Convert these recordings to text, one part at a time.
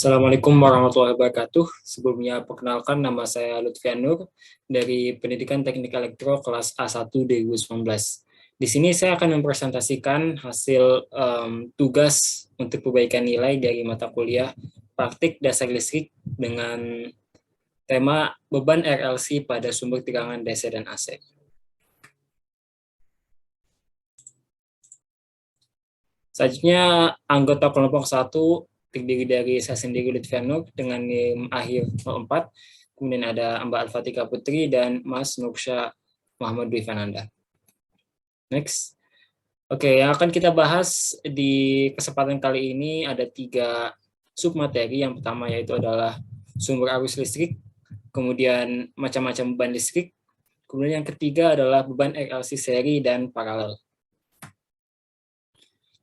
Assalamualaikum warahmatullahi wabarakatuh. Sebelumnya perkenalkan, nama saya Lutfian Nur dari Pendidikan Teknik Elektro kelas A1 2019. Di sini saya akan mempresentasikan hasil tugas untuk perbaikan nilai dari mata kuliah Praktik Dasar Listrik dengan tema beban RLC pada sumber tegangan DC dan AC. Selanjutnya, anggota kelompok 1 terdiri dari saya sendiri Lutfian Nur dengan NIM akhir 04, kemudian ada Mbak Al-Fatika Putri dan Mas Nursya Muhammad Dwi Fananda. Next. Oke, yang akan kita bahas di kesempatan kali ini ada 3 submateri. Yang pertama yaitu adalah sumber arus listrik, kemudian macam-macam beban listrik, kemudian yang ketiga adalah beban RLC seri dan paralel.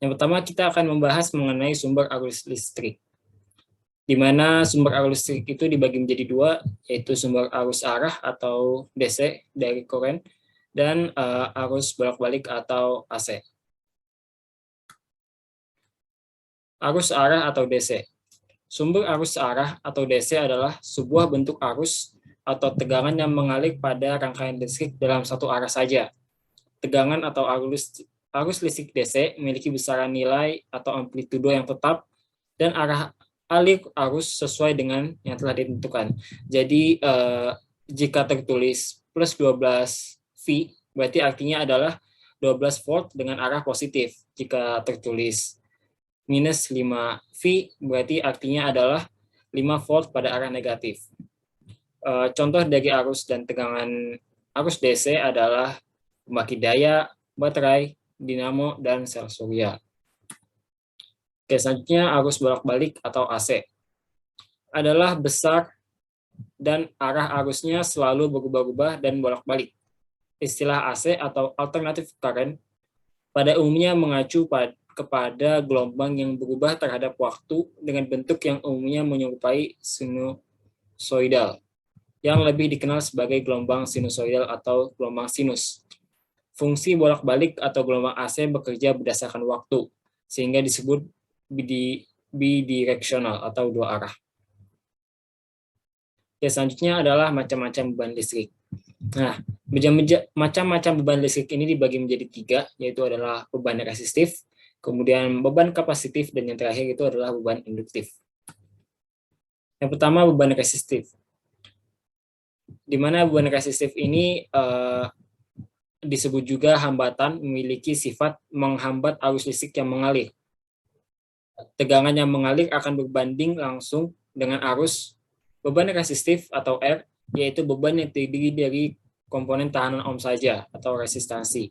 Yang pertama kita akan membahas mengenai sumber arus listrik, di mana sumber arus listrik itu dibagi menjadi 2, yaitu sumber arus arah atau DC dari koren dan arus bolak-balik atau AC. Arus arah atau DC. Sumber arus arah atau DC adalah sebuah bentuk arus atau tegangan yang mengalir pada rangkaian listrik dalam satu arah saja. Tegangan atau arus listrik DC memiliki besaran nilai atau amplitudo yang tetap dan arah alir arus sesuai dengan yang telah ditentukan. Jadi jika tertulis plus 12 V, berarti artinya adalah 12 volt dengan arah positif. Jika tertulis minus 5 V, berarti artinya adalah 5 volt pada arah negatif. Contoh dari arus dan tegangan arus DC adalah pembagi daya, baterai, dinamo, dan sel surya. Oke, selanjutnya arus bolak-balik atau AC adalah besar dan arah arusnya selalu berubah-ubah dan bolak-balik. Istilah AC atau alternative current pada umumnya mengacu kepada gelombang yang berubah terhadap waktu dengan bentuk yang umumnya menyerupai sinusoidal, yang lebih dikenal sebagai gelombang sinusoidal atau gelombang sinus. Fungsi bolak-balik atau gelombang AC bekerja berdasarkan waktu, sehingga disebut bidireksional atau dua arah. Ya, selanjutnya adalah macam-macam beban listrik. Nah, macam-macam beban listrik ini dibagi menjadi 3, yaitu adalah beban resistif, kemudian beban kapasitif, dan yang terakhir itu adalah beban induktif. Yang pertama, beban resistif. Di mana beban resistif ini disebut juga hambatan, memiliki sifat menghambat arus listrik yang mengalir. Tegangan yang mengalir akan berbanding langsung dengan arus. Beban resistif atau R, yaitu beban yang terdiri dari komponen tahanan ohm saja atau resistansi.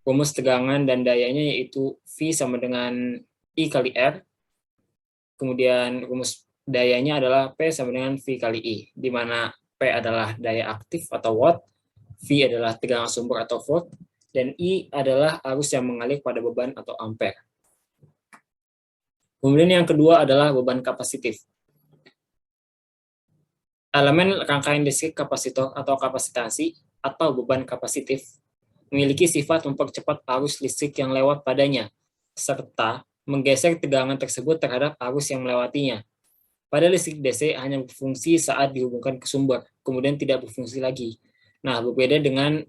Rumus tegangan dan dayanya yaitu V sama dengan I kali R. Kemudian rumus dayanya adalah P sama dengan V kali I, di mana P adalah daya aktif atau watt, V adalah tegangan sumber atau volt, dan I adalah arus yang mengalir pada beban atau ampere. Kemudian yang kedua adalah beban kapasitif. Elemen rangkaian listrik kapasitor atau kapasitansi atau beban kapasitif memiliki sifat mempercepat arus listrik yang lewat padanya, serta menggeser tegangan tersebut terhadap arus yang melewatinya. Pada listrik DC hanya berfungsi saat dihubungkan ke sumber, kemudian tidak berfungsi lagi. Nah, berbeda dengan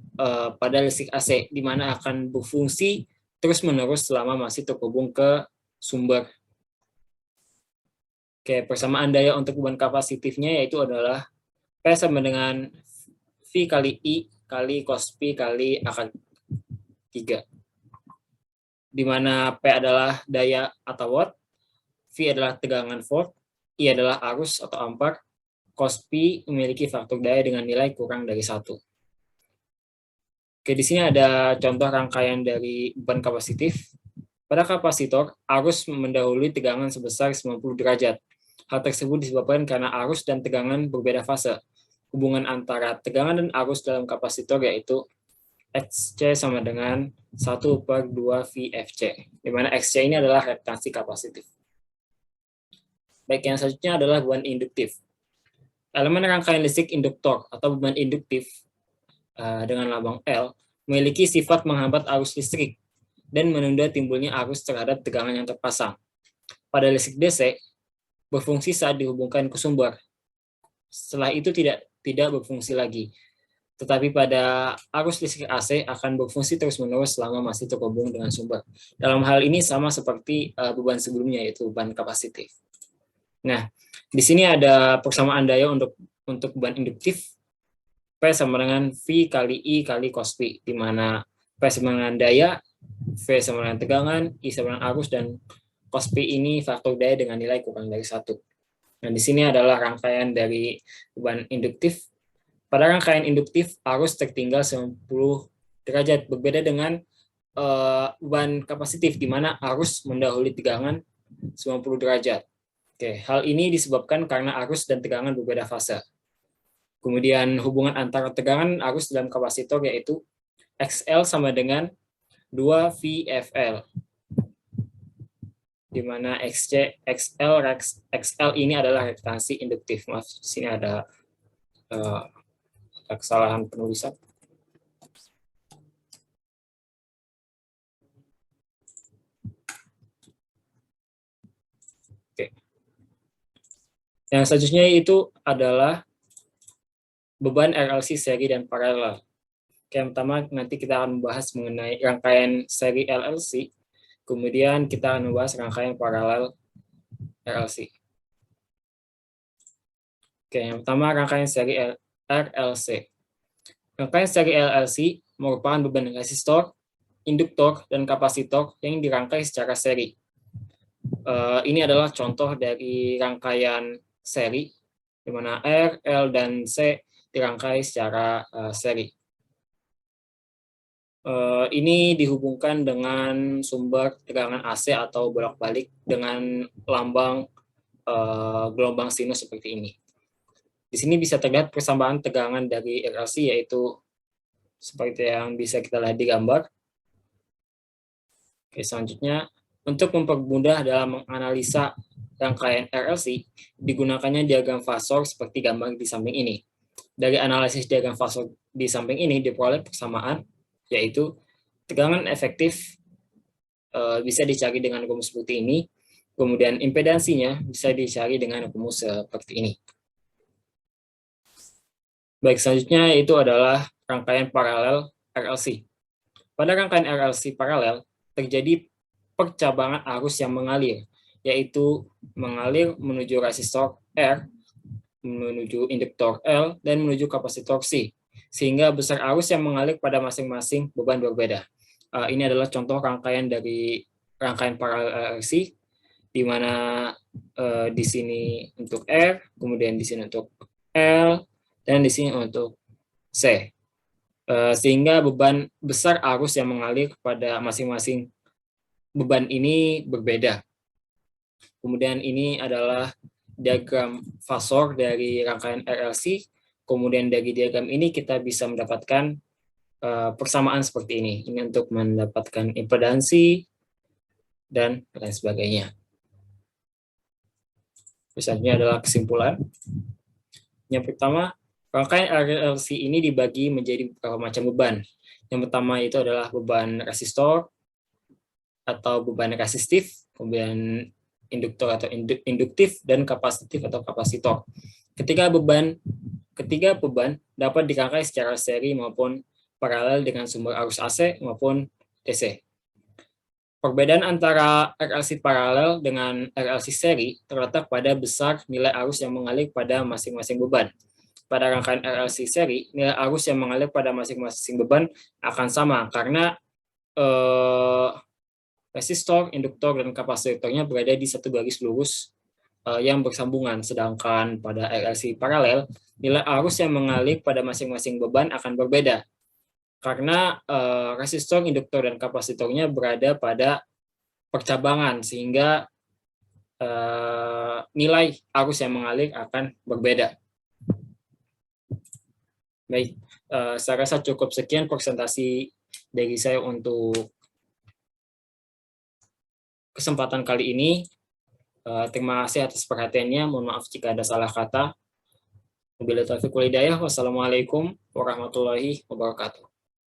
pada listrik AC, di mana akan berfungsi terus-menerus selama masih terhubung ke sumber. Oke, persamaan daya untuk beban kapasitifnya yaitu adalah P sama dengan V kali I kali cos Pi kali akar 3. Di mana P adalah daya atau watt, V adalah tegangan volt, I adalah arus atau ampere, cos Pi memiliki faktor daya dengan nilai kurang dari 1. Oke, di sini ada contoh rangkaian dari beban kapasitif. Pada kapasitor, arus mendahului tegangan sebesar 90 derajat. Hal tersebut disebabkan karena arus dan tegangan berbeda fase. Hubungan antara tegangan dan arus dalam kapasitor yaitu Xc sama dengan 1/2 VFC, di mana Xc ini adalah reaktansi kapasitif. Baik, yang selanjutnya adalah beban induktif. Elemen rangkaian listrik induktor atau beban induktif dengan lambang L memiliki sifat menghambat arus listrik dan menunda timbulnya arus terhadap tegangan yang terpasang. Pada listrik DC, berfungsi saat dihubungkan ke sumber. Setelah itu tidak berfungsi lagi. Tetapi pada arus listrik AC akan berfungsi terus-menerus selama masih terhubung dengan sumber. Dalam hal ini sama seperti beban sebelumnya, yaitu beban kapasitif. Nah, di sini ada persamaan daya untuk beban induktif. P sama dengan V kali I kali cos P, di mana P sama dengan daya, V sama dengan tegangan, I sama dengan arus, dan cos P ini faktor daya dengan nilai kurang dari 1. Nah, di sini adalah rangkaian dari beban induktif. Pada rangkaian induktif, arus tertinggal 90 derajat, berbeda dengan beban kapasitif, di mana arus mendahului tegangan 90 derajat. Oke, hal ini disebabkan karena arus dan tegangan berbeda fase. Kemudian hubungan antara tegangan arus dalam kapasitor yaitu XL sama dengan 2VFL, di mana XL ini adalah reaktansi induktif. Maaf, di sini ada kesalahan penulisan. Oke. Yang selanjutnya itu adalah beban RLC seri dan paralel. Yang pertama nanti kita akan membahas mengenai rangkaian seri RLC, kemudian kita akan membahas rangkaian paralel RLC. Oke, yang pertama rangkaian seri RLC. Rangkaian seri RLC merupakan beban resistor, induktor, dan kapasitor yang dirangkai secara seri. Ini adalah contoh dari rangkaian seri, di mana R, L, dan C dirangkai secara seri. Ini dihubungkan dengan sumber tegangan AC atau bolak-balik dengan lambang gelombang sinus seperti ini. Di sini bisa terlihat persamaan tegangan dari RLC, yaitu seperti yang bisa kita lihat di gambar. Oke, selanjutnya, untuk mempermudah dalam menganalisa rangkaian RLC, digunakannya diagram fasor seperti gambar di samping ini. Dari analisis diagram fasor di samping ini diperoleh persamaan, yaitu tegangan efektif bisa dicari dengan rumus seperti ini, kemudian impedansinya bisa dicari dengan rumus seperti ini. Baik, selanjutnya itu adalah rangkaian paralel RLC. Pada rangkaian RLC paralel, terjadi percabangan arus yang mengalir, yaitu mengalir menuju resistor R, menuju induktor L, dan menuju kapasitor C, sehingga besar arus yang mengalir pada masing-masing beban berbeda. Ini adalah contoh rangkaian dari rangkaian paralel RLC, di mana di sini untuk R, kemudian di sini untuk L, dan di sini untuk C. Sehingga beban besar arus yang mengalir pada masing-masing beban ini berbeda. Kemudian ini adalah diagram fasor dari rangkaian RLC. Kemudian dari diagram ini kita bisa mendapatkan persamaan seperti ini. Ini untuk mendapatkan impedansi dan lain sebagainya. Misalnya adalah kesimpulan. Yang pertama, rangkaian RLC ini dibagi menjadi beberapa macam beban. Yang pertama itu adalah beban resistor atau beban resistif, kemudian induktor atau induktif, dan kapasitif atau kapasitor. Ketiga beban dapat dirangkai secara seri maupun paralel dengan sumber arus AC maupun DC. Perbedaan antara RLC paralel dengan RLC seri terletak pada besar nilai arus yang mengalir pada masing-masing beban. Pada rangkaian RLC seri, nilai arus yang mengalir pada masing-masing beban akan sama karena resistor, induktor, dan kapasitornya berada di satu garis lurus yang bersambungan. Sedangkan pada RLC paralel, nilai arus yang mengalir pada masing-masing beban akan berbeda karena resistor, induktor, dan kapasitornya berada pada percabangan, sehingga nilai arus yang mengalir akan berbeda. Baik, saya rasa cukup sekian presentasi dari saya untuk kesempatan kali ini. Terima kasih atas perhatiannya. Mohon maaf jika ada salah kata. Wabillahi taufiq wal hidayah. Wassalamualaikum warahmatullahi wabarakatuh.